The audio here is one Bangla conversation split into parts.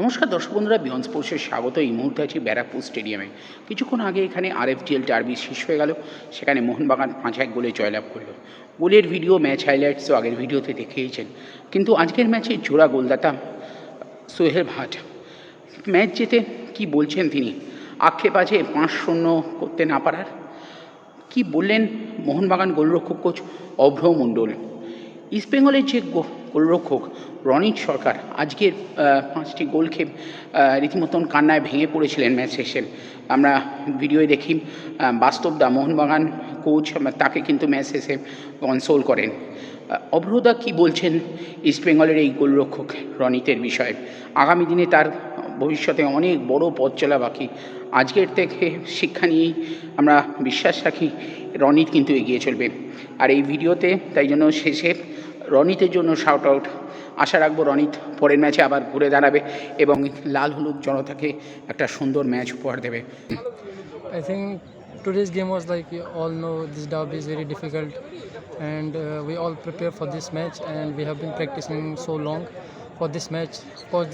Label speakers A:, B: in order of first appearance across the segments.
A: নমস্কার দর্শক বন্ধুরা, বিয়ন্ড স্পোর্টসের স্বাগত। এই মুহূর্তে আছি ব্যারাকপুর স্টেডিয়ামে। কিছুক্ষণ আগে এখানে আরএফডিএল ডার্বি শেষ হয়ে গেল। সেখানে মোহনবাগান 5-1 গোলে জয়লাভ করল। গোলের ভিডিও, ম্যাচ হাইলাইটসও আগের ভিডিওতে দেখেইছেন। কিন্তু আজকের ম্যাচে জোড়া গোলদাতা সোহেল ভাট। ম্যাচ জিতে কি বলছেন তিনি? আক্ষেপ আছে 5-0 করতে না পারার। কি বললেন মোহনবাগান গোলরক্ষক কোচ অভ্র মণ্ডল? ইস্টবেঙ্গলের যে গোলরক্ষক রনিত সরকার আজকের 5টি গোল খেয়ে রীতিমতন কান্নায় ভেঙে পড়েছিলেন ম্যাচ শেষে। আমরা ভিডিওয়ে দেখি বাস্তবদা মোহনবাগান কোচ তাকে কিন্তু ম্যাচ শেষে কনসোল করেন। অভ্রদা কি বলছেন ইস্টবেঙ্গলের এই গোলরক্ষক রনিতের বিষয়ে? আগামী দিনে তার ভবিষ্যতে অনেক বড় পথ চলা বাকি। আজকের থেকে শিক্ষা নিয়েই আমরা বিশ্বাস রাখি রনিত কিন্তু এগিয়ে চলবে। আর এই ভিডিওতে তাই জন্য শেষে রনিতের জন্য শাউট আউট। আশা রাখবো রনিত পরের ম্যাচে আবার ঘুরে দাঁড়াবে এবং লাল হলুদ জনতাকে একটা সুন্দর ম্যাচ উপহার দেবে।
B: I think today's game was like you all know this derby is very difficult and we all prepare for this match and we have been practicing so long for this match. Of course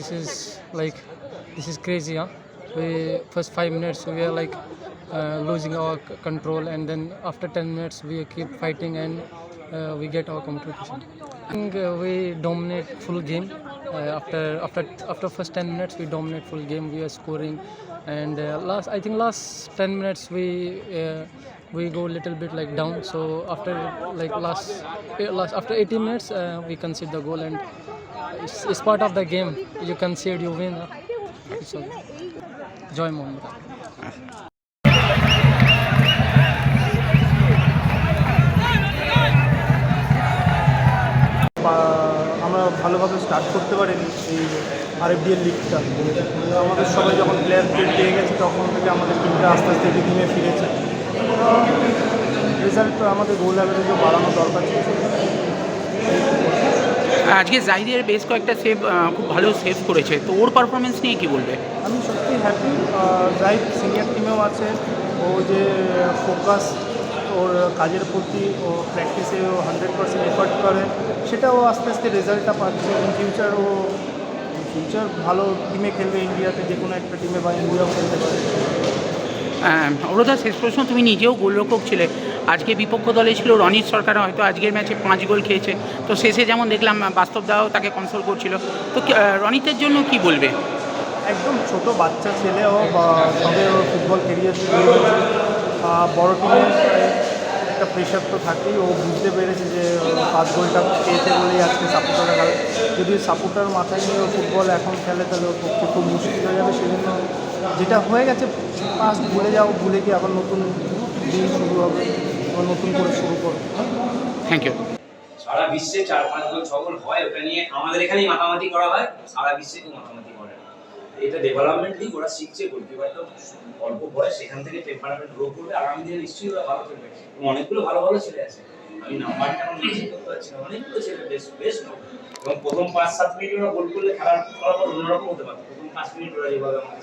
B: this is crazy, huh? We first 5 minutes we are like losing our control and then after 10 minutes we keep fighting and we get our competition. I think we dominate full game. After first 10 minutes we dominate full game. We are scoring and last 10 minutes we go a little bit like down. So after like after 80 minutes we concede the goal and it's part of the game. You concede, you win. So joy moment.
C: আমরা ভালোভাবে স্টার্ট করতে পারিনি এই আরএফডিএল লিগটা। আমাদের সবাই যখন প্লেয়ার পেয়ে গেছে তখন থেকে আমাদের টিমটা আস্তে আস্তে রিদিমে ফিরেছে। রেজাল্ট আমাদের গোল অ্যাভারেজও বাড়ানো দরকার ছিল।
A: আজকে জাহিদের বেশ কয়েকটা সেভ খুব ভালো সেভ করেছে, তো ওর পারফরমেন্স নিয়ে কি বলবে?
C: আমি সত্যি হ্যাপি। জাহিদ সিনিয়র টিমেও আছে, ও যে ফোকাস ওর কাজের প্রতি, ও প্র্যাকটিসে ও 100% এফর্ট করে, সেটাও আস্তে আস্তে রেজাল্টটা পাচ্ছে। ইন ফিউচার ভালো টিমে খেলবে, ইন্ডিয়াতে যে কোনো একটা টিমে বা ইন্ডিয়াও খেলতে পারে।
A: অরুদা, শেষ প্রশ্ন, তুমি নিজেও গোলরক্ষক ছিলে, আজকে বিপক্ষ দলে ছিল রনিত সরকার, হয়তো আজকের ম্যাচে 5 গোল খেয়েছে, তো শেষে যেমন দেখলাম বাস্তবদাও তাকে কনসোল করছিল, তো রনিতের জন্য কি বলবে?
C: একদম ছোট বাচ্চা ছেলেও বা সবে ওর ফুটবল কেরিয়ার শুরু হয়েছে। বড় টিমে একটা প্রেশার তো থাকেই। ও বুঝতে পেরেছে যে 5 গোলটা পেয়েছে বলেই আজকে সাপোর্টাররা খেলে। যদি সাপোর্টার মাথায় নিয়ে ও ফুটবল এখন খেলে তাহলে ওর পক্ষে খুব মুশকিল হয়ে যাবে। সেজন্য যেটা হয়ে গেছে পাস্ট ভুলে যাও, ভুলে গিয়ে আবার নতুন দিন শুরু হবে, আবার নতুন করে শুরু করো।
A: Thank you.
D: সারা বিশ্বে 4-5 গোল 6 গোল হয়, ওটা নিয়ে আমাদের এখানেই মাতামাতি করা হয়, সারা বিশ্বে কেউ মাতামাতি করে না। এটা ডেভেলপমেন্ট লিগ, ওরা শিখছে, গোলকিপারটা অল্প বয়স, সেখান থেকে টেম্পারামেন্ট গ্রো করবে, আগামী দিনে নিশ্চয়ই ওরা ভালো খেলবে। অনেকগুলো ভালো ভালো ছেলে আছে, আমি নাম্বারটা মেনশন করতে পারছি না, অনেকগুলো ছেলে বেস্ট এবং প্রথম 5-7 মিনিট ওরা গোল করলে খেলার ফলাফল অন্যরকম হতে পারে। প্রথম 5 মিনিট ওরা যেভাবে আমাদের